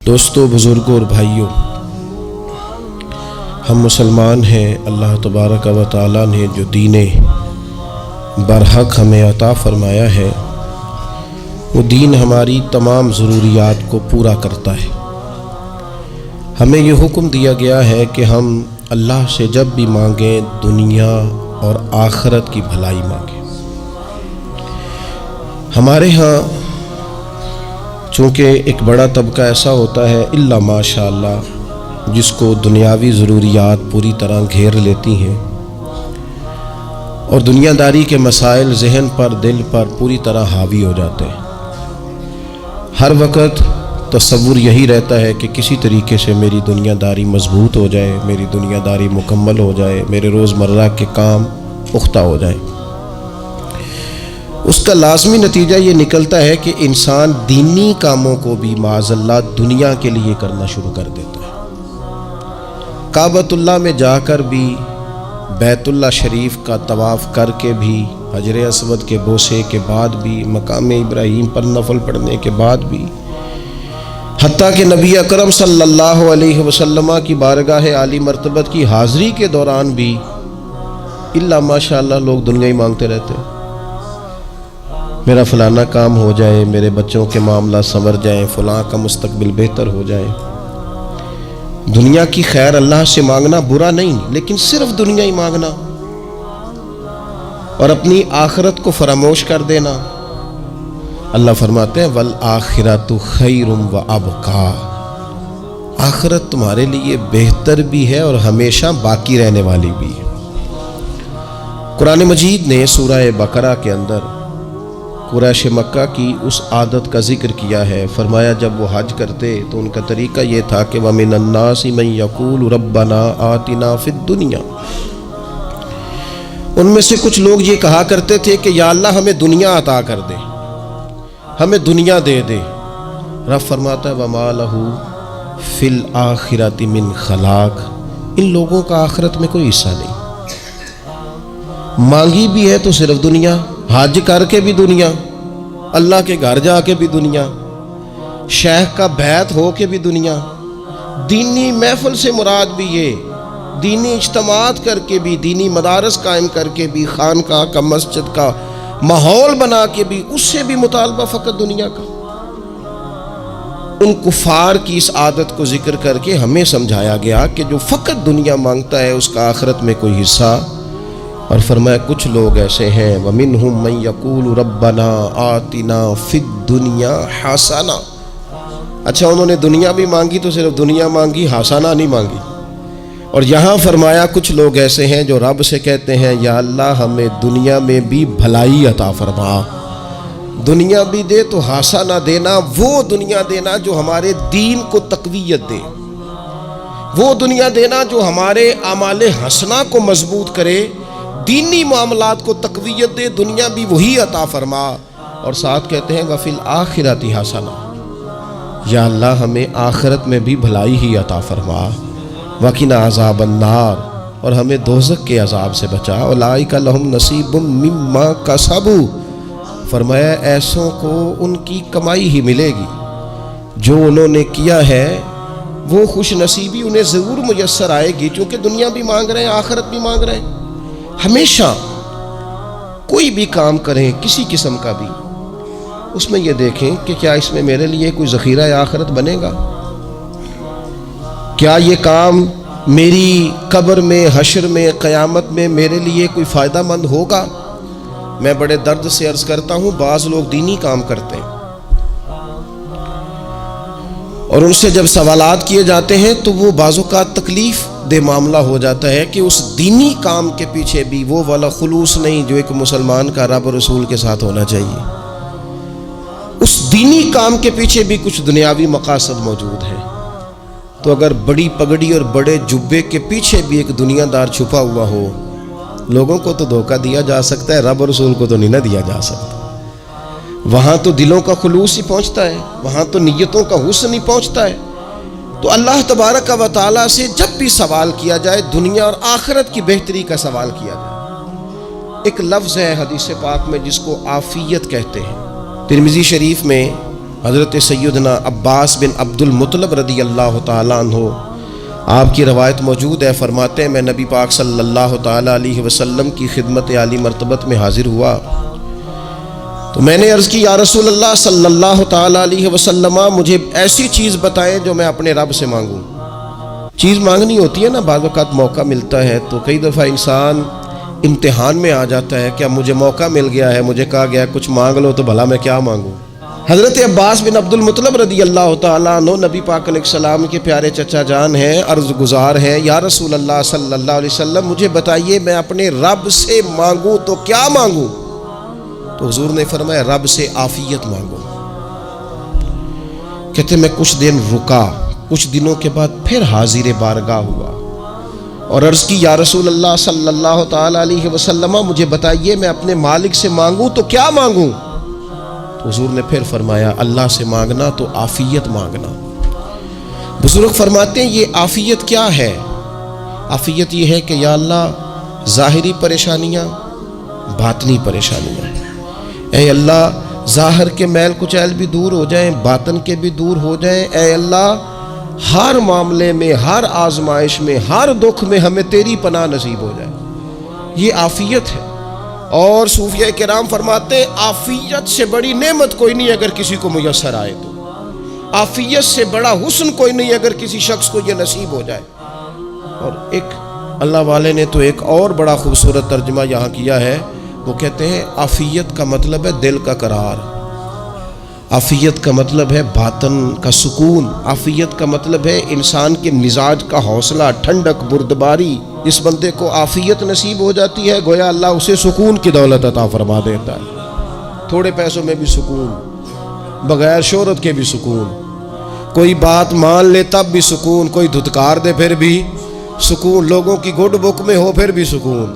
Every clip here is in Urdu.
دوستو، بزرگوں اور بھائیوں، ہم مسلمان ہیں۔ اللہ تبارک و تعالیٰ نے جو دین برحق ہمیں عطا فرمایا ہے، وہ دین ہماری تمام ضروریات کو پورا کرتا ہے۔ ہمیں یہ حکم دیا گیا ہے کہ ہم اللہ سے جب بھی مانگیں دنیا اور آخرت کی بھلائی مانگیں۔ ہمارے ہاں چونکہ ایک بڑا طبقہ ایسا ہوتا ہے الا ماشاء اللہ جس کو دنیاوی ضروریات پوری طرح گھیر لیتی ہیں اور دنیا داری کے مسائل ذہن پر، دل پر پوری طرح حاوی ہو جاتے ہیں۔ ہر وقت تصور یہی رہتا ہے کہ کسی طریقے سے میری دنیا داری مضبوط ہو جائے، میری دنیا داری مکمل ہو جائے، میرے روزمرہ کے کام پختہ ہو جائیں۔ اس کا لازمی نتیجہ یہ نکلتا ہے کہ انسان دینی کاموں کو بھی معاذ اللہ دنیا کے لیے کرنا شروع کر دیتا ہے۔ کعبۃ اللہ میں جا کر بھی، بیت اللہ شریف کا طواف کر کے بھی، حجر اسود کے بوسے کے بعد بھی، مقام ابراہیم پر نفل پڑھنے کے بعد بھی، حتیٰ کہ نبی اکرم صلی اللہ علیہ وسلم کی بارگاہ عالی مرتبت کی حاضری کے دوران بھی الا ماشاء اللہ لوگ دنیا ہی مانگتے رہتے ہیں۔ میرا فلانا کام ہو جائے، میرے بچوں کے معاملات سنور جائیں، فلاں کا مستقبل بہتر ہو جائے۔ دنیا کی خیر اللہ سے مانگنا برا نہیں، لیکن صرف دنیا ہی مانگنا اور اپنی آخرت کو فراموش کر دینا۔ اللہ فرماتے ہیں وَالْآخِرَةُ خَيْرٌ وَأَبْقَىٰ، آخرت تمہارے لیے بہتر بھی ہے اور ہمیشہ باقی رہنے والی بھی ہے۔ قرآن مجید نے سورہ بقرہ کے اندر قریش مکہ کی اس عادت کا ذکر کیا ہے۔ فرمایا جب وہ حج کرتے تو ان کا طریقہ یہ تھا کہ وَمِنَ النَّاسِ مَن يَقُولُ رَبَّنَا آتِنَا فِي الدُّنْيَا، ان میں سے کچھ لوگ یہ کہا کرتے تھے کہ یا اللہ ہمیں دنیا عطا کر دے، ہمیں دنیا دے دے۔ رب فرماتا ہے وَمَا لَهُ فِي الْآخِرَةِ مِنْ خَلَاقٍ، ان لوگوں کا آخرت میں کوئی حصہ نہیں۔ مانگی بھی ہے تو صرف دنیا، حج کر کے بھی دنیا، اللہ کے گھر جا کے بھی دنیا، شیخ کا بیعت ہو کے بھی دنیا، دینی محفل سے مراد بھی یہ، دینی اجتماعات کر کے بھی، دینی مدارس قائم کر کے بھی، خانقاہ کا مسجد کا ماحول بنا کے بھی، اس سے بھی مطالبہ فقط دنیا کا۔ ان کفار کی اس عادت کو ذکر کر کے ہمیں سمجھایا گیا کہ جو فقط دنیا مانگتا ہے اس کا آخرت میں کوئی حصہ، اور فرمایا کچھ لوگ ایسے ہیں وَمِنْهُمْ مَنْ يَقُولُ رَبَّنَا آتِنَا فِي الدُّنْيَا حَسَنَةً، اچھا انہوں نے دنیا بھی مانگی تو صرف دنیا مانگی، حسنہ نہیں مانگی۔ اور یہاں فرمایا کچھ لوگ ایسے ہیں جو رب سے کہتے ہیں یا اللہ ہمیں دنیا میں بھی بھلائی عطا فرما، دنیا بھی دے تو حسنہ دینا، وہ دنیا دینا جو ہمارے دین کو تقویت دے، وہ دنیا دینا جو ہمارے اعمال حسنہ کو مضبوط کرے، دینی معاملات کو تقویت دے، دنیا بھی وہی عطا فرما۔ اور ساتھ کہتے ہیں وَفِي الْآخِرَةِ حَسَنَةً، یا اللہ ہمیں آخرت میں بھی بھلائی ہی عطا فرما، وَقِنَا عَذَابَ النَّارِ، اور ہمیں دوزخ کے عذاب سے بچا، اولئک لَهُمْ نَصِیبٌ مِّمَّا کَسَبُوا، فرمایا ایسوں کو ان کی کمائی ہی ملے گی، جو انہوں نے کیا ہے وہ خوش نصیبی انہیں ضرور میسر آئے گی، چونکہ دنیا بھی مانگ رہے ہیں، آخرت بھی مانگ رہے ہیں۔ ہمیشہ کوئی بھی کام کریں کسی قسم کا بھی، اس میں یہ دیکھیں کہ کیا اس میں میرے لیے کوئی ذخیرہ آخرت بنے گا، کیا یہ کام میری قبر میں، حشر میں، قیامت میں میرے لیے کوئی فائدہ مند ہوگا۔ میں بڑے درد سے عرض کرتا ہوں بعض لوگ دینی کام کرتے ہیں اور ان سے جب سوالات کیے جاتے ہیں تو وہ بعض اوقات تکلیف دہ معاملہ ہو جاتا ہے کہ اس دینی کام کے پیچھے بھی وہ والا خلوص نہیں جو ایک مسلمان کا رب رسول کے ساتھ ہونا چاہیے، اس دینی کام کے پیچھے بھی کچھ دنیاوی مقاصد موجود ہیں۔ تو اگر بڑی پگڑی اور بڑے جبے کے پیچھے بھی ایک دنیا دار چھپا ہوا ہو، لوگوں کو تو دھوکہ دیا جا سکتا ہے، رب رسول کو تو نہیں نہ دیا جا سکتا۔ وہاں تو دلوں کا خلوص ہی پہنچتا ہے، وہاں تو نیتوں کا حسن ہی پہنچتا ہے۔ تو اللہ تبارک و تعالیٰ سے جب بھی سوال کیا جائے دنیا اور آخرت کی بہتری کا سوال کیا جائے۔ ایک لفظ ہے حدیث پاک میں جس کو عافیت کہتے ہیں، ترمذی شریف میں حضرت سیدنا عباس بن عبد المطلب رضی اللہ تعالیٰ عنہ، آپ کی روایت موجود ہے، فرماتے ہیں میں نبی پاک صلی اللہ تعالیٰ علیہ وسلم کی خدمت عالی مرتبت میں حاضر ہوا تو میں نے عرض کی یا رسول اللہ صلی اللہ تعالیٰ علیہ وسلم، مجھے ایسی چیز بتائیں جو میں اپنے رب سے مانگوں۔ چیز مانگنی ہوتی ہے نا، بعض اوقات موقع ملتا ہے تو کئی دفعہ انسان امتحان میں آ جاتا ہے، کیا مجھے موقع مل گیا ہے، مجھے کہا گیا کچھ مانگ لو تو بھلا میں کیا مانگوں۔ حضرت عباس بن عبد المطلب رضی اللہ تعالیٰ عنہ نبی پاک علیہ السلام کے پیارے چچا جان ہیں، عرض گزار ہیں یا رسول اللہ صلی اللہ علیہ وسلم مجھے بتائیے میں اپنے رب سے مانگوں تو کیا مانگوں؟ تو حضور نے فرمایا رب سے عافیت مانگو۔ کہتے میں کچھ دن رکا، کچھ دنوں کے بعد پھر حاضر بارگاہ ہوا اور عرض کی یا رسول اللہ صلی اللہ تعالیٰ علیہ وسلم مجھے بتائیے میں اپنے مالک سے مانگوں تو کیا مانگوں؟ تو حضور نے پھر فرمایا اللہ سے مانگنا تو عافیت مانگنا۔ بزرگ فرماتے ہیں یہ عافیت کیا ہے؟ عافیت یہ ہے کہ یا اللہ ظاہری پریشانیاں، باطنی پریشانیاں، اے اللہ ظاہر کے میل کچیل بھی دور ہو جائیں، باطن کے بھی دور ہو جائیں، اے اللہ ہر معاملے میں، ہر آزمائش میں، ہر دکھ میں ہمیں تیری پناہ نصیب ہو جائے۔ یہ عافیت ہے۔ اور صوفیہ کرام فرماتے ہیں عافیت سے بڑی نعمت کوئی نہیں اگر کسی کو میسر آئے تو، عافیت سے بڑا حسن کوئی نہیں اگر کسی شخص کو یہ نصیب ہو جائے۔ اور ایک اللہ والے نے تو ایک اور بڑا خوبصورت ترجمہ یہاں کیا ہے، وہ کہتے ہیں عافیت کا مطلب ہے دل کا قرار، عافیت کا مطلب ہے باطن کا سکون، عافیت کا مطلب ہے انسان کے مزاج کا حوصلہ، ٹھنڈک، بردباری۔ جس بندے کو عافیت نصیب ہو جاتی ہے گویا اللہ اسے سکون کی دولت عطا فرما دیتا ہے، تھوڑے پیسوں میں بھی سکون، بغیر شہرت کے بھی سکون، کوئی بات مان لے تب بھی سکون، کوئی دھتکار دے پھر بھی سکون، لوگوں کی گڈ بک میں ہو پھر بھی سکون،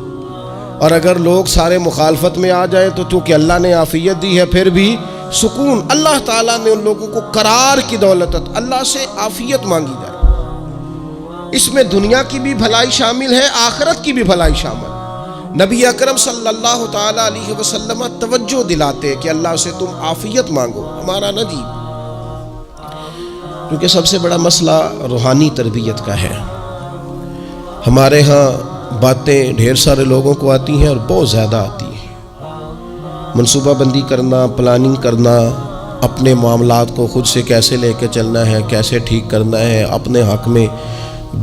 اور اگر لوگ سارے مخالفت میں آ جائیں تو چونکہ اللہ نے عافیت دی ہے پھر بھی سکون۔ اللہ تعالیٰ نے ان لوگوں کو قرار کی دولت، اللہ سے عافیت مانگی جائے، اس میں دنیا کی بھی بھلائی شامل ہے، آخرت کی بھی بھلائی شامل۔ نبی اکرم صلی اللہ تعالیٰ علیہ وسلم توجہ دلاتے کہ اللہ سے تم عافیت مانگو، ہمارا نہ جی، کیونکہ سب سے بڑا مسئلہ روحانی تربیت کا ہے۔ ہمارے ہاں باتیں ڈھیر سارے لوگوں کو آتی ہیں اور بہت زیادہ آتی ہیں، منصوبہ بندی کرنا، پلاننگ کرنا، اپنے معاملات کو خود سے کیسے لے کے چلنا ہے، کیسے ٹھیک کرنا ہے، اپنے حق میں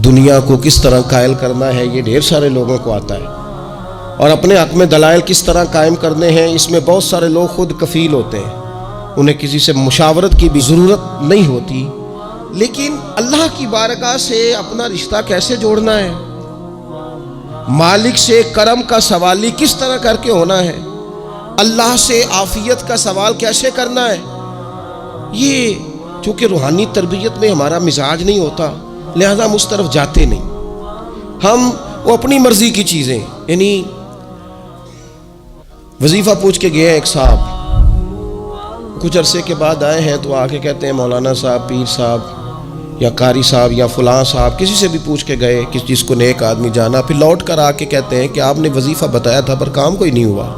دنیا کو کس طرح قائل کرنا ہے، یہ ڈھیر سارے لوگوں کو آتا ہے، اور اپنے حق میں دلائل کس طرح قائم کرنے ہیں، اس میں بہت سارے لوگ خود کفیل ہوتے ہیں، انہیں کسی سے مشاورت کی بھی ضرورت نہیں ہوتی۔ لیکن اللہ کی بارگاہ سے اپنا رشتہ کیسے جوڑنا ہے، مالک سے کرم کا سوالی کس طرح کر کے ہونا ہے، اللہ سے عافیت کا سوال کیسے کرنا ہے، یہ چونکہ روحانی تربیت میں ہمارا مزاج نہیں ہوتا لہذا ہم اس طرف جاتے نہیں، ہم وہ اپنی مرضی کی چیزیں، یعنی وظیفہ پوچھ کے گئے ایک صاحب، کچھ عرصے کے بعد آئے ہیں تو آ کے کہتے ہیں مولانا صاحب، پیر صاحب یا قاری صاحب یا فلاں صاحب، کسی سے بھی پوچھ کے گئے کہ جس کو نیک آدمی جانا، پھر لوٹ کر آ کے کہتے ہیں کہ آپ نے وظیفہ بتایا تھا پر کام کوئی نہیں ہوا۔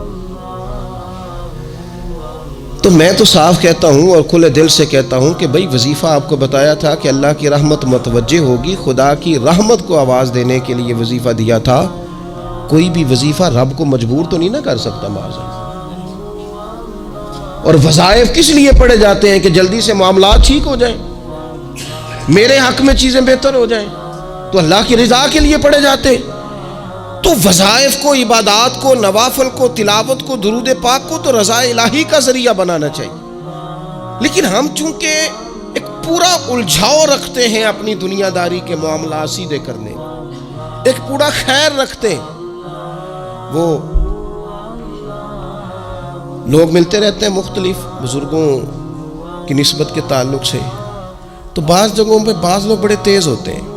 تو میں تو صاف کہتا ہوں اور کھلے دل سے کہتا ہوں کہ بھئی وظیفہ آپ کو بتایا تھا کہ اللہ کی رحمت متوجہ ہوگی، خدا کی رحمت کو آواز دینے کے لیے وظیفہ دیا تھا، کوئی بھی وظیفہ رب کو مجبور تو نہیں نہ کر سکتا معاذ۔ اور وظائف کس لیے پڑھے جاتے ہیں کہ جلدی سے معاملات ٹھیک ہو جائیں، میرے حق میں چیزیں بہتر ہو جائیں، تو اللہ کی رضا کے لیے پڑھے جاتے۔ تو وظائف کو، عبادات کو، نوافل کو، تلاوت کو، درود پاک کو تو رضا الہی کا ذریعہ بنانا چاہیے، لیکن ہم چونکہ ایک پورا الجھاؤ رکھتے ہیں اپنی دنیا داری کے معاملات سیدھے کرنے، ایک پورا خیر رکھتے ہیں، وہ لوگ ملتے رہتے ہیں مختلف بزرگوں کی نسبت کے تعلق سے، تو بعض جگہوں پہ بعض لوگ بڑے تیز ہوتے ہیں،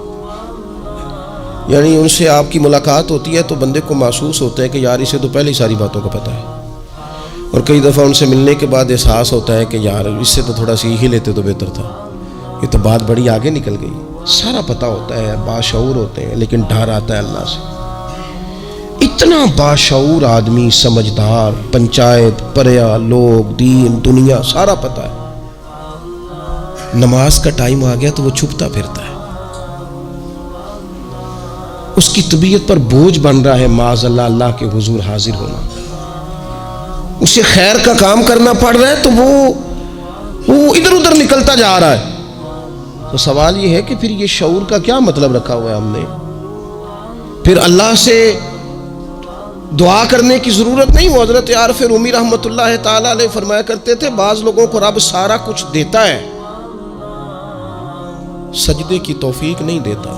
یعنی ان سے آپ کی ملاقات ہوتی ہے تو بندے کو محسوس ہوتا ہے کہ یار اسے تو پہلے ہی ساری باتوں کا پتہ ہے، اور کئی دفعہ ان سے ملنے کے بعد احساس ہوتا ہے کہ یار اس سے تو تھوڑا سیکھ ہی لیتے تو بہتر تھا، یہ تو بات بڑی آگے نکل گئی۔ سارا پتہ ہوتا ہے، باشعور ہوتے ہیں، لیکن ڈر آتا ہے اللہ سے۔ اتنا باشعور آدمی، سمجھدار، پنچایت، پریا، لوگ، دین، دنیا سارا پتہ ہے، نماز کا ٹائم آ گیا تو وہ چھپتا پھرتا ہے. اس کی طبیعت پر بوجھ بن رہا ہے معاذ اللہ اللہ کے حضور حاضر ہونا. اسے خیر کا کام کرنا پڑ رہا ہے تو وہ ادھر ادھر نکلتا جا رہا ہے. تو سوال یہ ہے کہ پھر یہ شعور کا کیا مطلب رکھا ہوا ہے ہم نے؟ پھر اللہ سے دعا کرنے کی ضرورت نہیں. وہ حضرت عارف رومی رحمۃ اللہ تعالی علیہ فرمایا کرتے تھے بعض لوگوں کو رب سارا کچھ دیتا ہے، سجدے کی توفیق نہیں دیتا.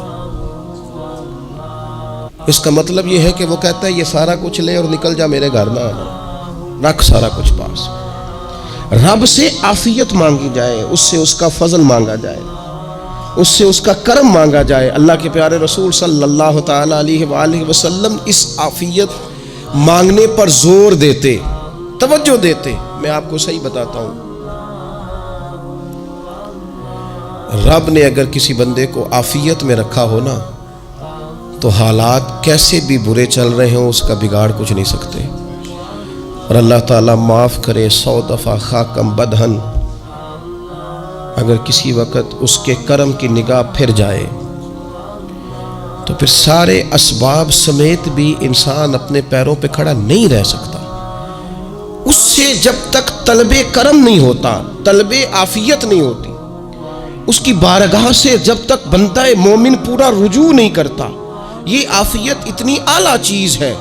اس کا مطلب یہ ہے کہ وہ کہتا ہے یہ سارا کچھ لے اور نکل جا، میرے گھر نہ آنا، رکھ سارا کچھ پاس. رب سے عافیت مانگی جائے، اس سے اس کا فضل مانگا جائے، اس سے اس کا کرم مانگا جائے. اللہ کے پیارے رسول صلی اللہ تعالی علیہ وآلہ وسلم اس عافیت مانگنے پر زور دیتے، توجہ دیتے. میں آپ کو صحیح بتاتا ہوں، رب نے اگر کسی بندے کو عافیت میں رکھا ہو نا تو حالات کیسے بھی برے چل رہے ہوں اس کا بگاڑ کچھ نہیں سکتے. اور اللہ تعالیٰ معاف کرے 100 دفعہ خاکم بدہن، اگر کسی وقت اس کے کرم کی نگاہ پھر جائے تو پھر سارے اسباب سمیت بھی انسان اپنے پیروں پہ کھڑا نہیں رہ سکتا. اس سے جب تک طلب کرم نہیں ہوتا، طلب عافیت نہیں ہوتی، اس کی بارگاہ سے جب تک بندہ مومن پورا رجوع نہیں کرتا. یہ عافیت اتنی اعلیٰ چیز ہے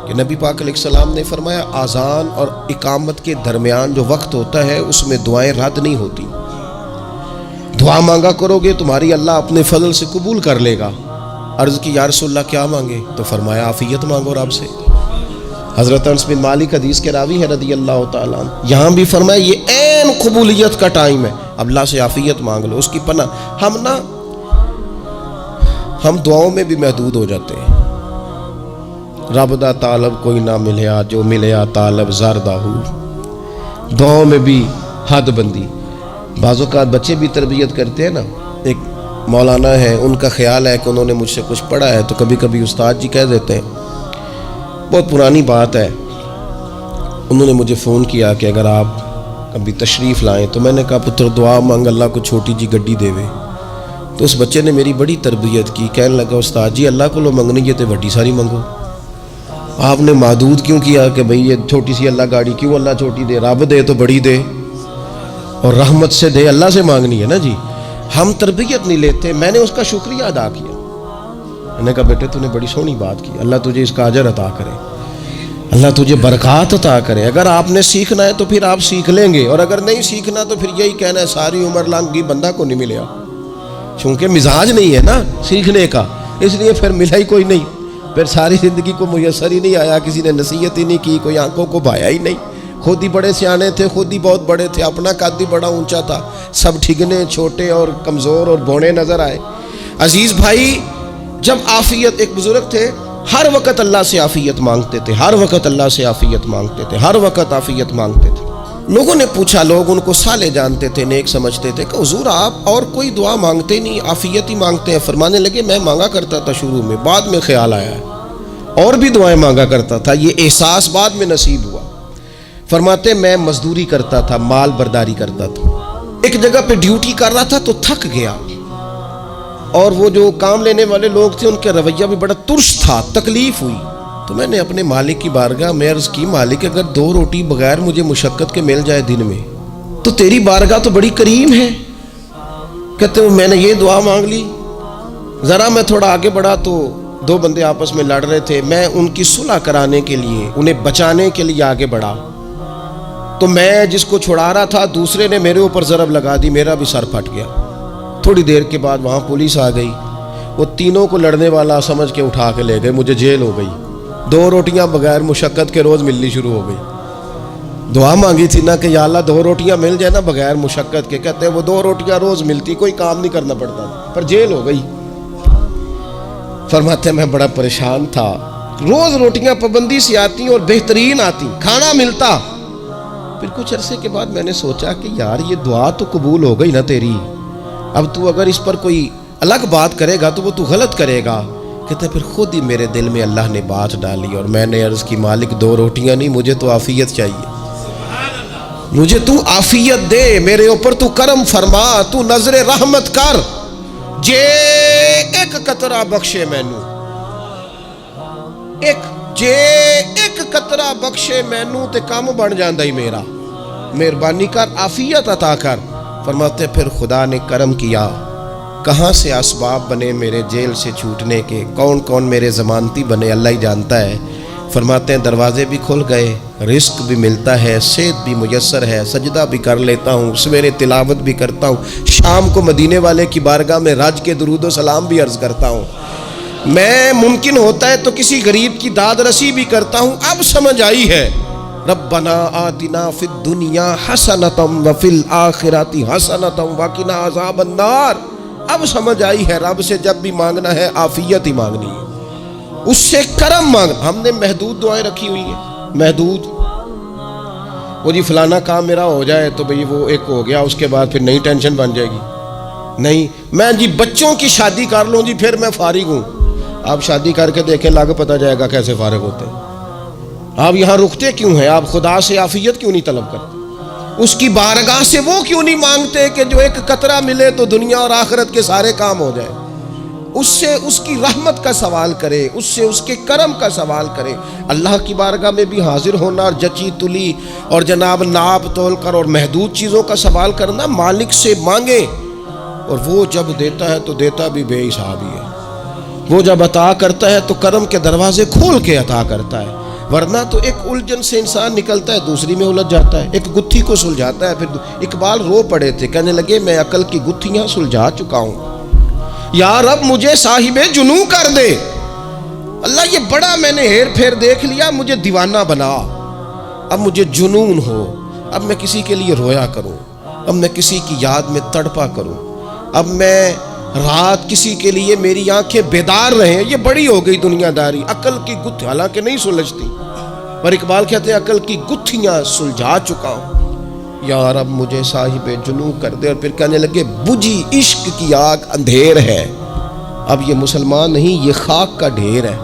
کہ نبی پاک علیہ السلام نے فرمایا اذان اور اقامت کے درمیان جو وقت ہوتا ہے اس میں دعائیں رد نہیں ہوتی. دعا مانگا کرو گے تمہاری اللہ اپنے فضل سے قبول کر لے گا. عرض کی یا رسول اللہ کیا مانگے؟ تو فرمایا عافیت مانگو رب سے. حضرت انس بن مالک حدیث کے راوی ہے رضی اللہ تعالیٰ عنہ، یہاں بھی فرمایا یہ عین قبولیت کا ٹائم ہے، اب اللہ سے عافیت مانگ لو، اس کی پناہ. ہم دعاؤں میں بھی محدود ہو جاتے ہیں. رب دا طالب کوئی نہ ملیا، جو ملیا طالب زردہ ہو. دعاؤں میں بھی حد بندی. بعض اوقات بچے بھی تربیت کرتے ہیں نا. ایک مولانا ہے، ان کا خیال ہے کہ انہوں نے مجھ سے کچھ پڑھا ہے تو کبھی کبھی استاد جی کہہ دیتے ہیں. بہت پرانی بات ہے، انہوں نے مجھے فون کیا کہ اگر آپ کبھی تشریف لائیں تو میں نے کہا پتر دعا مانگ اللہ کو چھوٹی جی گڈی دے وے. تو اس بچے نے میری بڑی تربیت کی، کہنے لگا استاد جی اللہ کو لو منگنی یہ تو وڈی ساری منگو. آپ نے محدود کیوں کیا کہ بھئی یہ چھوٹی سی اللہ گاڑی کیوں اللہ چھوٹی دے؟ رب دے تو بڑی دے اور رحمت سے دے، اللہ سے مانگنی ہے نا جی. ہم تربیت نہیں لیتے. میں نے اس کا شکریہ ادا کیا، میں نے کہا بیٹے تو نے بڑی سونی بات کی، اللہ تجھے اس کا اجر عطا کرے، اللہ تجھے برکات عطا کرے. اگر آپ نے سیکھنا ہے تو پھر آپ سیکھ لیں گے، اور اگر نہیں سیکھنا تو پھر یہی کہنا ہے ساری عمر لنگ گئی بندہ کو نہیں ملیا. چونکہ مزاج نہیں ہے نا سیکھنے کا، اس لیے پھر ملا ہی کوئی نہیں. پھر ساری زندگی کو میسر ہی نہیں آیا، کسی نے نصیحت ہی نہیں کی، کوئی آنکھوں کو بھایا ہی نہیں. خود ہی بڑے سیانے تھے، خود ہی بہت بڑے تھے، اپنا قد بھی بڑا اونچا تھا، سب ٹھگنے چھوٹے اور کمزور اور بونے نظر آئے. عزیز بھائی، جب عافیت، ایک بزرگ تھے ہر وقت اللہ سے عافیت مانگتے تھے، ہر وقت اللہ سے عافیت مانگتے تھے، ہر وقت عافیت مانگتے تھے. لوگوں نے پوچھا، لوگ ان کو صالح جانتے تھے، نیک سمجھتے تھے کہ حضور آپ اور کوئی دعا مانگتے نہیں، عافیت ہی مانگتے ہیں. فرمانے لگے میں مانگا کرتا تھا شروع میں، بعد میں خیال آیا ہے اور بھی دعائیں مانگا کرتا تھا، یہ احساس بعد میں نصیب ہوا. فرماتے میں مزدوری کرتا تھا، مال برداری کرتا تھا، ایک جگہ پہ ڈیوٹی کر رہا تھا تو تھک گیا، اور وہ جو کام لینے والے لوگ تھے ان کا رویہ بھی بڑا ترش تھا، تکلیف ہوئی. تو میں نے اپنے مالک کی بارگاہ میں عرض کی مالک اگر 2 روٹی بغیر مجھے مشقت کے مل جائے دن میں تو تیری بارگاہ تو بڑی کریم ہے. کہتے ہیں میں نے یہ دعا مانگ لی. ذرا میں تھوڑا آگے بڑھا تو 2 بندے آپس میں لڑ رہے تھے، میں ان کی صلح کرانے کے لیے، انہیں بچانے کے لیے آگے بڑھا تو میں جس کو چھڑا رہا تھا دوسرے نے میرے اوپر ضرب لگا دی، میرا بھی سر پھٹ گیا. تھوڑی دیر کے بعد وہاں پولیس آ گئی، وہ تینوں کو لڑنے والا سمجھ کے اٹھا کے لے گئے، مجھے جیل ہو گئی. 2 روٹیاں بغیر مشقت کے روز ملنی شروع ہو گئی. دعا مانگی تھی نا کہ یا اللہ 2 روٹیاں مل جائے نا بغیر مشقت کے. کہتے ہیں وہ 2 روٹیاں روز ملتی، کوئی کام نہیں کرنا پڑتا، پر جیل ہو گئی. فرماتے میں بڑا پریشان تھا، روز روٹیاں پابندی سے آتی اور بہترین آتی، کھانا ملتا. پھر کچھ عرصے کے بعد میں نے سوچا کہ یار یہ دعا تو قبول ہو گئی نا تیری، اب تو اگر اس پر کوئی الگ بات کرے گا تو وہ تو غلط کرے گا. کہتے پھر خود ہی میرے دل میں اللہ نے بات ڈالی اور میں نے عرض کی مالک 2 روٹیاں نہیں، مجھے تو عافیت چاہیے. مجھے تو آفیت دے، میرے اوپر تو کرم فرما، تو نظر رحمت کر، جے ایک قطرہ بخشے مینوں، ایک قطرہ بخشے مینوں تے کام بن جاندا ہی میرا، مہربانی کر، آفیت عطا کر۔ فرماتے پھر خدا نے کرم کیا، کہاں سے اسباب بنے میرے جیل سے چھوٹنے کے، کون کون میرے ضمانتی بنے اللہ ہی جانتا ہے۔ فرماتے ہیں دروازے بھی کھل گئے، رزق بھی ملتا ہے، صحت بھی میسر ہے، سجدہ بھی کر لیتا ہوں، سویرے تلاوت بھی کرتا ہوں، شام کو مدینے والے کی بارگاہ میں رج کے درود و سلام بھی عرض کرتا ہوں، میں ممکن ہوتا ہے تو کسی غریب کی داد رسی بھی کرتا ہوں۔ اب سمجھ آئی ہے، ربنا آتنا فی الدنیا حسنۃ وفی الآخرۃ حسنۃ وقنا عذاب النار۔ اب سمجھ آئی ہے رب سے جب بھی مانگنا ہے آفیت ہی مانگنی ہے، اس سے کرم مانگ۔ ہم نے محدود دعائیں رکھی ہوئی ہیں، محدود، وہ جی فلانا کام میرا ہو جائے تو بھئی وہ ایک ہو گیا، اس کے بعد پھر نئی ٹینشن بن جائے گی، نہیں میں جی بچوں کی شادی کر لوں جی پھر میں فارغ ہوں۔ آپ شادی کر کے دیکھیں، لاگ پتہ جائے گا کیسے فارغ ہوتے ہیں۔ آپ یہاں رکتے کیوں ہیں؟ آپ خدا سے عافیت کیوں نہیں طلب کرتے؟ اس کی بارگاہ سے وہ کیوں نہیں مانگتے کہ جو ایک قطرہ ملے تو دنیا اور آخرت کے سارے کام ہو جائیں؟ اس سے اس کی رحمت کا سوال کرے، اس سے اس کے کرم کا سوال کرے۔ اللہ کی بارگاہ میں بھی حاضر ہونا اور جچی تلی اور جناب ناپ تول کر اور محدود چیزوں کا سوال کرنا، مالک سے مانگے، اور وہ جب دیتا ہے تو دیتا بھی بے حساب ہی ہے۔ وہ جب عطا کرتا ہے تو کرم کے دروازے کھول کے عطا کرتا ہے، ورنہ تو ایک الجھن سے انسان نکلتا ہے دوسری میں الجھ جاتا ہے، ایک گتھی کو سلجھاتا ہے۔ پھر اقبال رو پڑے تھے، کہنے لگے میں عقل کی گتھیاں سلجھا چکا ہوں، یا رب مجھے صاحب جنوں کر دے۔ اللہ یہ بڑا میں نے ہیر پھیر دیکھ لیا، مجھے دیوانہ بنا، اب مجھے جنون ہو، اب میں کسی کے لیے رویا کروں، اب میں کسی کی یاد میں تڑپا کروں، اب میں رات کسی کے لیے میری آنکھیں بیدار رہیں۔ یہ بڑی ہو گئی دنیا داری، عقل کی گتھی حالانکہ نہیں سلجھتی، پر اقبال کہتے ہیں عقل کی گتھیاں سلجھا چکا ہوں، یا رب مجھے صاحب جنوں کر دے۔ اور پھر کہنے لگے بجھی عشق کی آگ اندھیر ہے، اب یہ مسلمان نہیں، یہ خاک کا ڈھیر ہے،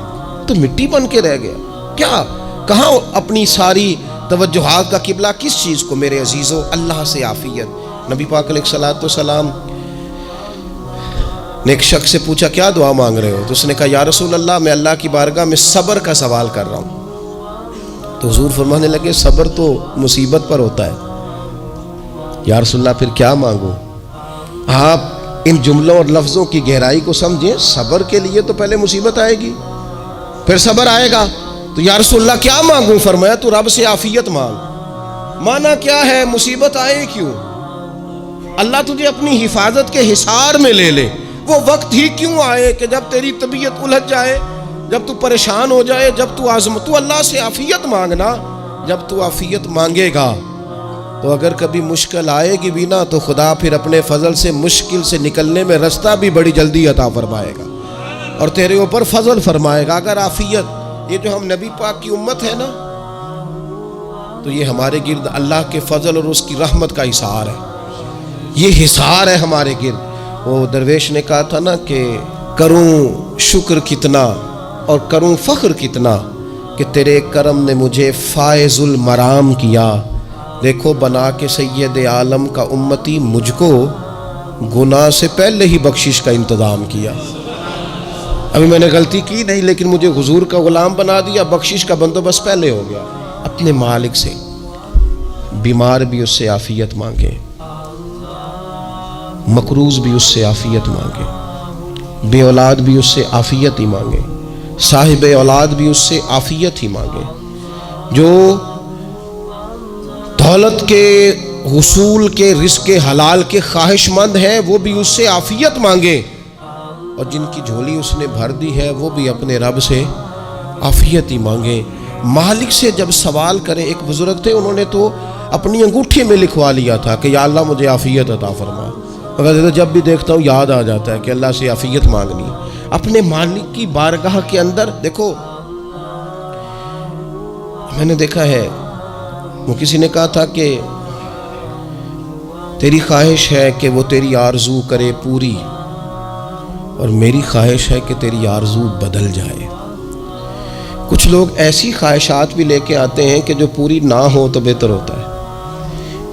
تو مٹی بن کے رہ گیا۔ کیا کہاں اپنی ساری توجہات کا قبلہ کس چیز کو؟ میرے عزیزو اللہ سے عافیت۔ نبی پاک علیہ الصلوۃ والسلام نے ایک شخص سے پوچھا کیا دعا مانگ رہے ہو؟ تو اس نے کہا یا رسول اللہ میں اللہ کی بارگاہ میں صبر کا سوال کر رہا ہوں۔ تو حضور فرمانے لگے صبر تو مصیبت پر ہوتا ہے۔ یا رسول اللہ پھر کیا مانگوں؟ آپ ان جملوں اور لفظوں کی گہرائی کو سمجھیں، صبر کے لیے تو پہلے مصیبت آئے گی پھر صبر آئے گا۔ تو یا رسول اللہ کیا مانگوں؟ فرمایا تو رب سے عافیت مانگ۔ مانا کیا ہے؟ مصیبت آئے کیوں؟ اللہ تجھے اپنی حفاظت کے حصار میں لے لے، وہ وقت ہی کیوں آئے کہ جب تیری طبیعت الجھ جائے، جب تو پریشان ہو جائے، جب تو تو اللہ سے عافیت مانگنا۔ جب تو عافیت مانگے گا تو اگر کبھی مشکل آئے گی بھی نا تو خدا پھر اپنے فضل سے مشکل سے نکلنے میں رستہ بھی بڑی جلدی عطا فرمائے گا اور تیرے اوپر فضل فرمائے گا۔ اگر عافیت، یہ جو ہم نبی پاک کی امت ہے نا، تو یہ ہمارے گرد اللہ کے فضل اور اس کی رحمت کا حصار ہے، یہ حصار ہے ہمارے گرد۔ وہ درویش نے کہا تھا نا کہ کروں شکر کتنا اور کروں فخر کتنا کہ تیرے کرم نے مجھے فائز المرام کیا، دیکھو بنا کے سید عالم کا امتی مجھ کو گناہ سے پہلے ہی بخشش کا انتظام کیا۔ ابھی میں نے غلطی کی نہیں لیکن مجھے حضور کا غلام بنا دیا، بخشش کا بندوبست پہلے ہو گیا۔ اپنے مالک سے بیمار بھی اس سے عافیت مانگے، مقروض بھی اس سے عافیت مانگے، بے اولاد بھی اس سے عافیت ہی مانگے، صاحب اولاد بھی اس سے عافیت ہی مانگے، جو دولت کے حصول کے رزق حلال کے خواہش مند ہیں وہ بھی اس سے عافیت مانگے، اور جن کی جھولی اس نے بھر دی ہے وہ بھی اپنے رب سے عافیت ہی مانگے۔ مالک سے جب سوال کریں، ایک بزرگ تھے انہوں نے تو اپنی انگوٹھی میں لکھوا لیا تھا کہ یا اللہ مجھے عافیت عطا فرما، مگر جب بھی دیکھتا ہوں یاد آ جاتا ہے کہ اللہ سے عافیت مانگنی۔ اپنے مالک کی بارگاہ کے اندر دیکھو، میں نے دیکھا ہے وہ کسی نے کہا تھا کہ تیری خواہش ہے کہ وہ تیری آرزو کرے پوری، اور میری خواہش ہے کہ تیری آرزو بدل جائے۔ کچھ لوگ ایسی خواہشات بھی لے کے آتے ہیں کہ جو پوری نہ ہو تو بہتر ہوتا ہے،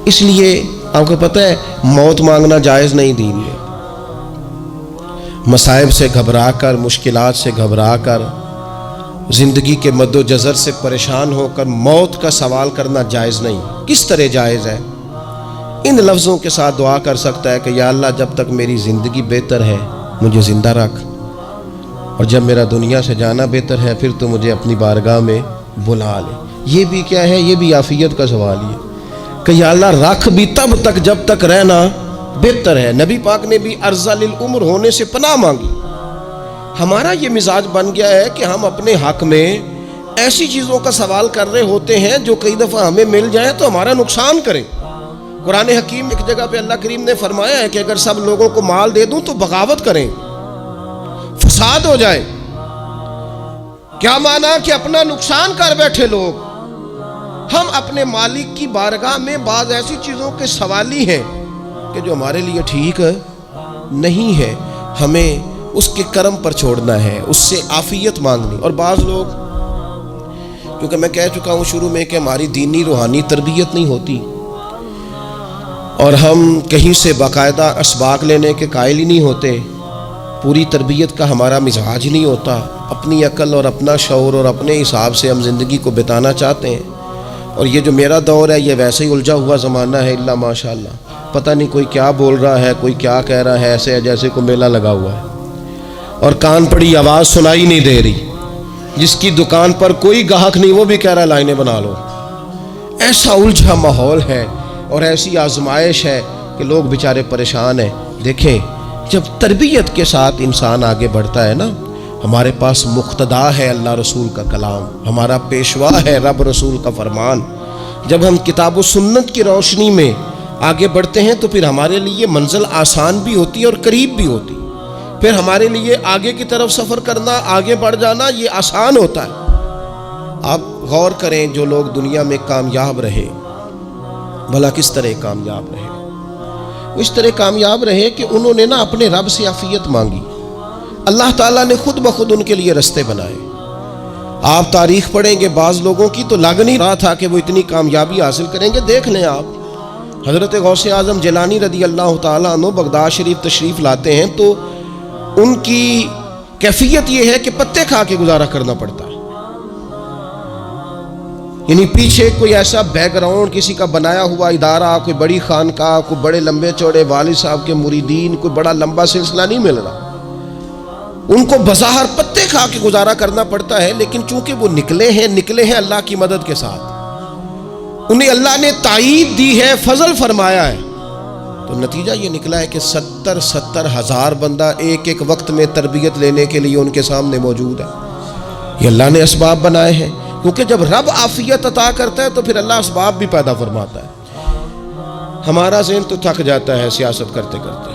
اس لیے آپ کو پتہ ہے موت مانگنا جائز نہیں دین میں. مصائب سے گھبرا کر، مشکلات سے گھبرا کر، زندگی کے مد و جزر سے پریشان ہو کر موت کا سوال کرنا جائز نہیں. کس طرح جائز ہے؟ ان لفظوں کے ساتھ دعا کر سکتا ہے کہ یا اللہ جب تک میری زندگی بہتر ہے مجھے زندہ رکھ، اور جب میرا دنیا سے جانا بہتر ہے پھر تو مجھے اپنی بارگاہ میں بلا لے. یہ بھی کیا ہے؟ یہ بھی عافیت کا سوال ہی ہے کہ یا اللہ رکھ بھی تب تک جب تک رہنا بہتر ہے. نبی پاک نے بھی ارذل العمر ہونے سے پناہ مانگی. ہمارا یہ مزاج بن گیا ہے کہ ہم اپنے حق میں ایسی چیزوں کا سوال کر رہے ہوتے ہیں جو کئی دفعہ ہمیں مل جائیں تو ہمارا نقصان کریں. قرآن حکیم ایک جگہ پہ اللہ کریم نے فرمایا ہے کہ اگر سب لوگوں کو مال دے دوں تو بغاوت کریں، فساد ہو جائے. کیا مانا کہ اپنا نقصان کر بیٹھے لوگ. ہم اپنے مالک کی بارگاہ میں بعض ایسی چیزوں کے سوالی ہیں کہ جو ہمارے لیے ٹھیک نہیں ہے، ہمیں اس کے کرم پر چھوڑنا ہے، اس سے عافیت مانگنی. اور بعض لوگ، کیونکہ میں کہہ چکا ہوں شروع میں کہ ہماری دینی روحانی تربیت نہیں ہوتی اور ہم کہیں سے باقاعدہ اسباق لینے کے قائل ہی نہیں ہوتے، پوری تربیت کا ہمارا مزاج نہیں ہوتا، اپنی عقل اور اپنا شعور اور اپنے حساب سے ہم زندگی کو بتانا چاہتے ہیں. اور یہ جو میرا دور ہے یہ ویسے ہی الجھا ہوا زمانہ ہے، اللہ ماشاء اللہ، پتہ نہیں کوئی کیا بول رہا ہے، کوئی کیا کہہ رہا ہے، ایسے جیسے کوئی میلہ لگا ہوا ہے اور کان پڑی آواز سنائی نہیں دے رہی. جس کی دکان پر کوئی گاہک نہیں وہ بھی کہہ رہا ہے لائنیں بنا لو. ایسا الجھا ماحول ہے اور ایسی آزمائش ہے کہ لوگ بیچارے پریشان ہیں. دیکھیں جب تربیت کے ساتھ انسان آگے بڑھتا ہے نا، ہمارے پاس مقتدا ہے اللہ رسول کا کلام، ہمارا پیشوا ہے رب رسول کا فرمان. جب ہم کتاب و سنت کی روشنی میں آگے بڑھتے ہیں تو پھر ہمارے لیے منزل آسان بھی ہوتی ہے اور قریب بھی ہوتی. پھر ہمارے لیے آگے کی طرف سفر کرنا، آگے بڑھ جانا یہ آسان ہوتا ہے. آپ غور کریں جو لوگ دنیا میں کامیاب رہے، بھلا کس طرح کامیاب رہے؟ وہ اس طرح کامیاب رہے کہ انہوں نے نا اپنے رب سے عافیت مانگی. اللہ تعالیٰ نے خود بخود ان کے لیے رستے بنائے. آپ تاریخ پڑھیں گے بعض لوگوں کی تو لگ نہیں رہا تھا کہ وہ اتنی کامیابی حاصل کریں گے. دیکھ لیں آپ حضرت غوث اعظم جیلانی رضی اللہ تعالیٰ عنہ بغداد شریف تشریف لاتے ہیں تو ان کی کیفیت یہ ہے کہ پتے کھا کے گزارا کرنا پڑتا ہے. یعنی پیچھے کوئی ایسا بیک گراؤنڈ کسی کا بنایا ہوا ادارہ، کوئی بڑی خانقاہ، کوئی بڑے لمبے چوڑے والد صاحب کے مریدین، کوئی بڑا لمبا سلسلہ نہیں مل رہا. ان کو بظاہر پتے کھا کے گزارا کرنا پڑتا ہے، لیکن چونکہ وہ نکلے ہیں اللہ کی مدد کے ساتھ. انہیں اللہ نے تائید دی ہے، فضل فرمایا ہے، تو نتیجہ یہ نکلا ہے کہ 70 ہزار بندہ ایک ایک وقت میں تربیت لینے کے لیے ان کے سامنے موجود ہے. یہ اللہ نے اسباب بنائے ہیں، کیونکہ جب رب عافیت عطا کرتا ہے تو پھر اللہ اسباب بھی پیدا فرماتا ہے. ہمارا ذہن تو تھک جاتا ہے سیاست کرتے کرتے.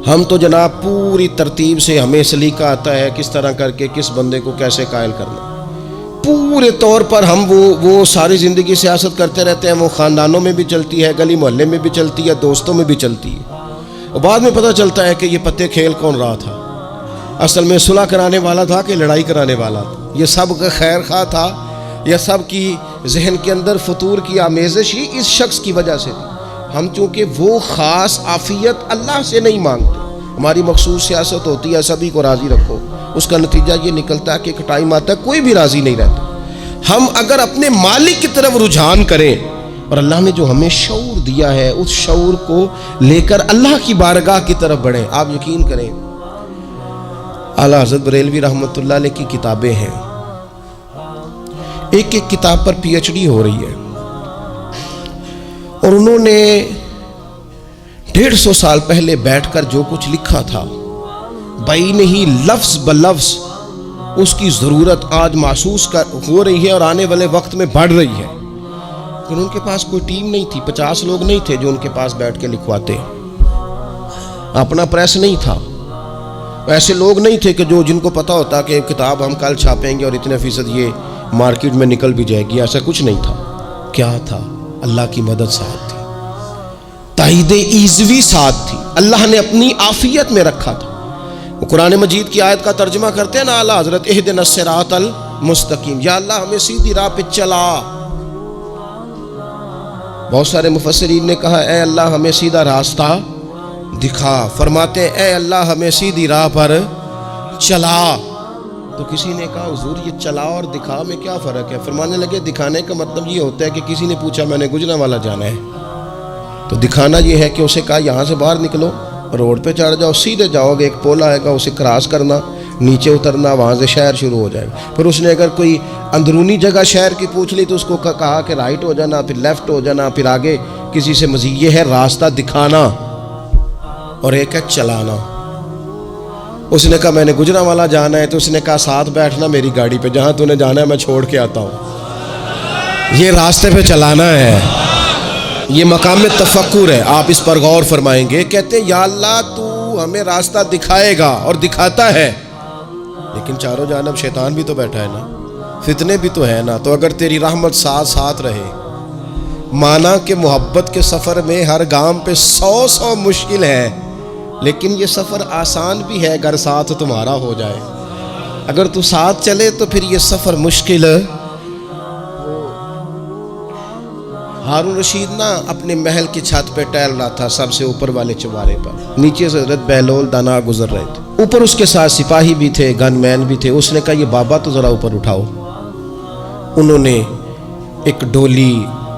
ہم تو جناب پوری ترتیب سے ہمیں سلیقہ آتا ہے کس طرح کر کے کس بندے کو کیسے قائل کرنا. پورے طور پر ہم وہ ساری زندگی سیاست کرتے رہتے ہیں. وہ خاندانوں میں بھی چلتی ہے، گلی محلے میں بھی چلتی ہے، دوستوں میں بھی چلتی ہے. اور بعد میں پتہ چلتا ہے کہ یہ پتے کھیل کون رہا تھا، اصل میں صلح کرانے والا تھا کہ لڑائی کرانے والا تھا. یہ سب کا خیر خواہ تھا، یہ سب کی ذہن کے اندر فطور کی آمیزش ہی اس شخص کی وجہ سے تھی. ہم چونکہ وہ خاص عافیت اللہ سے نہیں مانگتے، ہماری مخصوص سیاست ہوتی ہے سبھی کو راضی رکھو. اس کا نتیجہ یہ نکلتا ہے کہ ایک ٹائم آتا ہے کوئی بھی راضی نہیں رہتا. ہم اگر اپنے مالک کی طرف رجحان کریں اور اللہ نے جو ہمیں شعور دیا ہے اس شعور کو لے کر اللہ کی بارگاہ کی طرف بڑھیں. آپ یقین کریں اعلیٰ حضرت بریلوی رحمۃ اللہ علیہ کی کتابیں ہیں، ایک ایک کتاب پر پی ایچ ڈی ہو رہی ہے، اور انہوں نے 150 سال پہلے بیٹھ کر جو کچھ لکھا تھا بین ہی لفظ بلفظ اس کی ضرورت آج محسوس ہو رہی ہے اور آنے والے وقت میں بڑھ رہی ہے. لیکن ان کے پاس کوئی ٹیم نہیں تھی، 50 لوگ نہیں تھے جو ان کے پاس بیٹھ کے لکھواتے، اپنا پریس نہیں تھا، ایسے لوگ نہیں تھے کہ جن کو پتا ہوتا کہ کتاب ہم کل چھاپیں گے اور اتنے فیصد یہ مارکیٹ میں نکل بھی جائے گی. ایسا کچھ نہیں تھا. کیا تھا؟ اللہ کی مدد ساتھ تھی، تائید ایزوی ساتھ تھی، اللہ نے اپنی عافیت میں رکھا تھا. وہ قرآن مجید کی آیت کا ترجمہ کرتے ہیں نا اعلیٰ حضرت اہدنا الصراط المستقیم، یا اللہ ہمیں سیدھی راہ پہ چلا. بہت سارے مفسرین نے کہا اے اللہ ہمیں سیدھا راستہ دکھا، فرماتے ہیں اے اللہ ہمیں سیدھی راہ پر چلا۔ تو کسی نے کہا حضور یہ چلا اور دکھا میں کیا فرق ہے؟ فرمانے لگے دکھانے کا مطلب یہ ہوتا ہے کہ کسی نے پوچھا میں نے گجرانوالہ جانا ہے، تو دکھانا یہ ہے کہ اسے کہا یہاں سے باہر نکلو، روڈ پہ چڑھ جاؤ، سیدھے جاؤ گے، ایک پول آئے گا اسے کراس کرنا، نیچے اترنا، وہاں سے شہر شروع ہو جائے گا۔ پھر اس نے اگر کوئی اندرونی جگہ شہر کی پوچھ لی تو اس کو کہا کہ رائٹ ہو جانا، پھر لیفٹ ہو جانا، پھر آگے کسی سے مزید۔ یہ ہے راستہ دکھانا اور ایک ہے چلانا۔ اس نے کہا میں نے گجرانوالہ جانا ہے، تو اس نے کہا ساتھ بیٹھنا میری گاڑی پہ، جہاں تو نے جانا ہے میں چھوڑ کے آتا ہوں۔ یہ راستے پہ چلانا ہے، یہ مقام تفکر ہے، آپ اس پر غور فرمائیں گے۔ کہتے ہیں یا اللہ تو ہمیں راستہ دکھائے گا اور دکھاتا ہے، لیکن چاروں جانب شیطان بھی تو بیٹھا ہے نا، فتنے بھی تو ہے نا، تو اگر تیری رحمت ساتھ ساتھ رہے، مانا کہ محبت کے سفر میں ہر گام پہ 100 مشکل ہے، لیکن یہ سفر آسان بھی ہے اگر ساتھ تمہارا ہو جائے۔ اگر تو ساتھ چلے تو پھر یہ سفر مشکل ہے۔ ہارون رشید نا اپنے محل کی چھت پہ ٹہل رہا تھا، سب سے اوپر والے چوارے پر، نیچے سے حضرت بہلول دانا گزر رہے تھے، اوپر اس کے ساتھ سپاہی بھی تھے، گن مین بھی تھے۔ اس نے کہا یہ بابا تو ذرا اوپر اٹھاؤ۔ انہوں نے ایک ڈولی،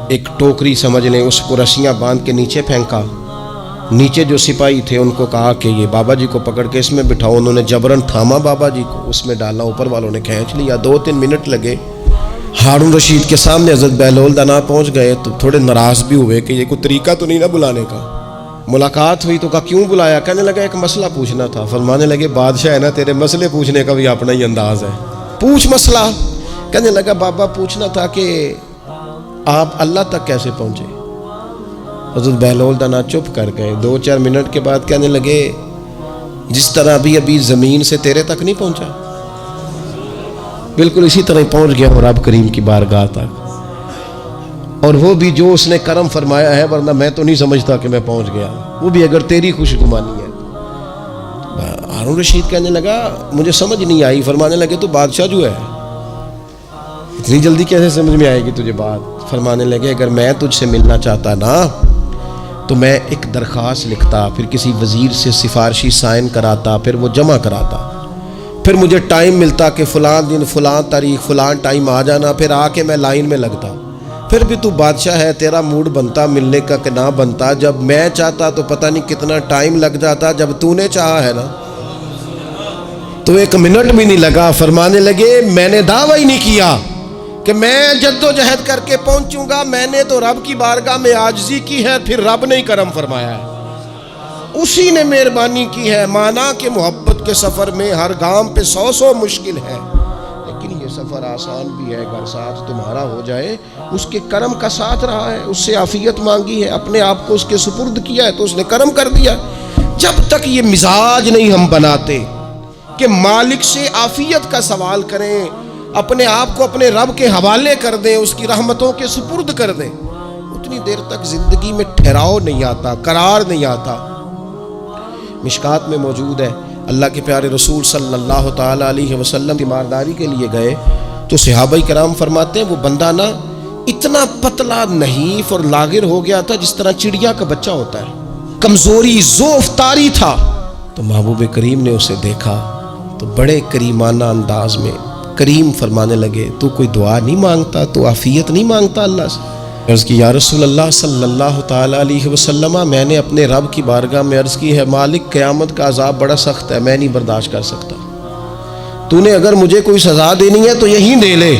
ایک ٹوکری سمجھ لیں، اس کو رسیاں باندھ کے نیچے پھینکا۔ نیچے جو سپاہی تھے ان کو کہا کہ یہ بابا جی کو پکڑ کے اس میں بٹھاؤ۔ انہوں نے جبرن تھاما بابا جی کو، اس میں ڈالا، اوپر والوں نے کھینچ لیا۔ 2-3 منٹ لگے۔ ہارون رشید کے سامنے حضرت بہلول دانا پہنچ گئے تو تھوڑے ناراض بھی ہوئے کہ یہ کوئی طریقہ تو نہیں نا بلانے کا۔ ملاقات ہوئی تو کہا کیوں بلایا؟ کہنے لگا ایک مسئلہ پوچھنا تھا۔ فرمانے لگے بادشاہ ہے نا، تیرے مسئلے پوچھنے کا بھی اپنا ہی انداز ہے، پوچھ مسئلہ۔ کہنے لگا بابا پوچھنا تھا کہ آپ اللہ تک کیسے پہنچے؟ حضرت بہلول دانا چپ کر گئے۔ 2-4 منٹ کے بعد کہنے لگے جس طرح ابھی زمین سے تیرے تک نہیں پہنچا، بالکل اسی طرح پہنچ گیا اور رب کریم کی بارگاہ تک، اور وہ بھی جو اس نے کرم فرمایا ہے، ورنہ میں تو نہیں سمجھتا کہ میں پہنچ گیا، وہ بھی اگر تیری خوش گمانی ہے۔ ہارون رشید کہنے لگا مجھے سمجھ نہیں آئی۔ فرمانے لگے تو بادشاہ جو ہے اتنی جلدی کیسے سمجھ میں آئے گی تجھے بات؟ فرمانے لگے اگر میں تجھ سے ملنا چاہتا نا تو میں ایک درخواست لکھتا، پھر کسی وزیر سے سفارشی سائن کراتا، پھر وہ جمع کراتا، پھر مجھے ٹائم ملتا کہ فلاں دن فلاں تاریخ فلاں ٹائم آ جانا، پھر آ کے میں لائن میں لگتا۔ پھر بھی تو بادشاہ ہے، تیرا موڈ بنتا ملنے کا کہ نہ بنتا؟ جب میں چاہتا تو پتہ نہیں کتنا ٹائم لگ جاتا، جب تو نے چاہا ہے نا تو 1 منٹ بھی نہیں لگا۔ فرمانے لگے میں نے دعویٰ ہی نہیں کیا کہ میں جد و جہد کر کے پہنچوں گا، میں نے تو رب کی بارگاہ میں عاجزی کی ہے، پھر رب نے ہی کرم فرمایا ہے، اسی نے مہربانی کی ہے۔ مانا کہ محبت کے سفر میں ہر گام پہ 100 مشکل ہے، لیکن یہ سفر آسان بھی ہے اگر ساتھ تمہارا ہو جائے۔ اس کے کرم کا ساتھ رہا ہے، اس سے عافیت مانگی ہے، اپنے آپ کو اس کے سپرد کیا ہے تو اس نے کرم کر دیا۔ جب تک یہ مزاج نہیں ہم بناتے کہ مالک سے عافیت کا سوال کریں، اپنے آپ کو اپنے رب کے حوالے کر دیں، اس کی رحمتوں کے سپرد کر دیں، اتنی دیر تک زندگی میں ٹھہراؤ نہیں آتا، قرار نہیں آتا۔ مشکات میں موجود ہے، اللہ کے پیارے رسول صلی اللہ تعالیٰ علیہ وسلم تیمارداری کے لیے گئے تو صحابہ کرام فرماتے ہیں وہ بندہ نا اتنا پتلا نحیف اور لاغر ہو گیا تھا جس طرح چڑیا کا بچہ ہوتا ہے، کمزوری ضعف طاری تھا۔ تو محبوب کریم نے اسے دیکھا تو بڑے کریمانہ انداز میں کریم فرمانے لگے تو کوئی دعا نہیں مانگتا، تو عافیت نہیں مانگتا اللہ سے؟ عرض کی یا رسول اللہ صلی اللہ تعالیٰ علیہ وسلم، میں نے اپنے رب کی بارگاہ میں عرض کی ہے مالک قیامت کا عذاب بڑا سخت ہے، میں نہیں برداشت کر سکتا، تو نے اگر مجھے کوئی سزا دینی ہے تو یہیں دے لے،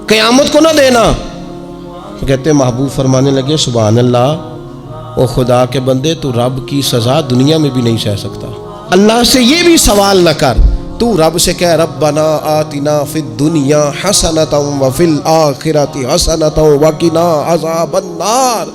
قیامت کو نہ دینا۔ تو کہتے محبوب فرمانے لگے سبحان اللہ، او خدا کے بندے تو رب کی سزا دنیا میں بھی نہیں سہ سکتا، اللہ سے یہ بھی سوال نہ کر، تو رب سے کہہ ربنا آتنا فی الدنیا حسنۃ وفی الآخرۃ حسنۃ وقنا عذاب النار،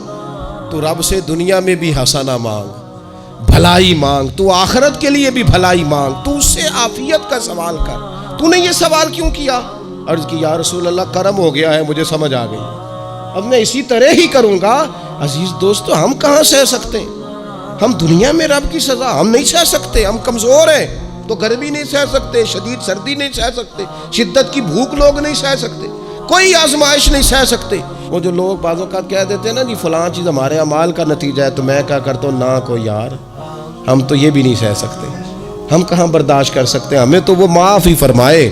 تو رب سے دنیا میں بھی حسنہ مانگ، بھلائی مانگ، تو آخرت کے لیے بھی بھلائی مانگ، تو اس سے عافیت کا سوال کر۔ تو نے یہ سوال کیوں کیا؟ عرض کی یا رسول اللہ کرم ہو گیا ہے، مجھے سمجھ آ گئی، اب میں اسی طرح ہی کروں گا۔ عزیز دوستو ہم کہاں سہ سکتے ہیں؟ ہم دنیا میں رب کی سزا ہم نہیں سہ سکتے، ہم کمزور ہیں تو گرمی نہیں سہ سکتے، شدید سردی نہیں سہ سکتے، شدت کی بھوک لوگ نہیں سہ سکتے، کوئی آزمائش نہیں سہ سکتے، وہ جو لوگ بعض اوقات کہہ دیتے ہیں نا جی فلاں چیز ہمارے اعمال کا نتیجہ ہے، تو میں کیا کرتا ہوں، نہ کو یار ہم تو یہ بھی نہیں سہ سکتے، ہم کہاں برداشت کر سکتے ہیں، ہمیں تو وہ معاف ہی فرمائے،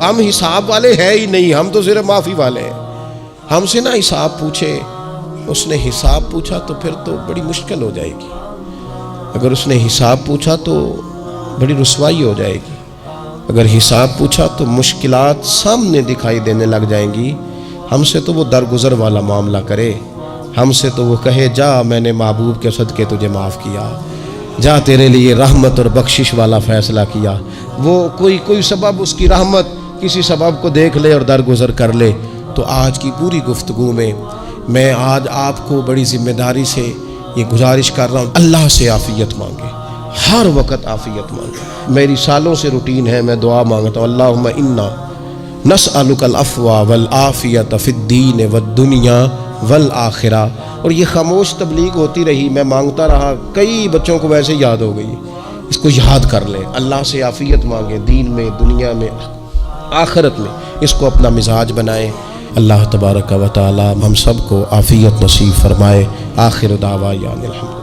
ہم حساب والے ہیں ہی نہیں، ہم تو صرف معافی والے ہیں۔ ہم سے نہ حساب پوچھے، اس نے حساب پوچھا تو پھر تو بڑی مشکل ہو جائے گی، اگر اس نے حساب پوچھا تو بڑی رسوائی ہو جائے گی، اگر حساب پوچھا تو مشکلات سامنے دکھائی دینے لگ جائیں گی۔ ہم سے تو وہ درگزر والا معاملہ کرے، ہم سے تو وہ کہے جا میں نے محبوب کے صدقے تجھے معاف کیا، جا تیرے لیے رحمت اور بخشش والا فیصلہ کیا۔ وہ کوئی سبب، اس کی رحمت کسی سبب کو دیکھ لے اور درگزر کر لے۔ تو آج کی پوری گفتگو میں آج آپ کو بڑی ذمہ داری سے یہ گزارش کر رہا ہوں، اللہ سے عافیت مانگے، ہر وقت عافیت مانگے۔ میری سالوں سے روٹین ہے، میں دعا مانگتا ہوں، اللہم انا نسألک العفو والعافیت فی الدین والدنیا والآخرہ۔ اور یہ خاموش تبلیغ ہوتی رہی، میں مانگتا رہا، کئی بچوں کو ویسے یاد ہو گئی، اس کو یاد کر لیں، اللہ سے عافیت مانگیں، دین میں، دنیا میں، آخرت میں، اس کو اپنا مزاج بنائیں۔ اللہ تبارک و تعالی ہم سب کو عافیت نصیب فرمائے۔ آخر دعوانا الحمد۔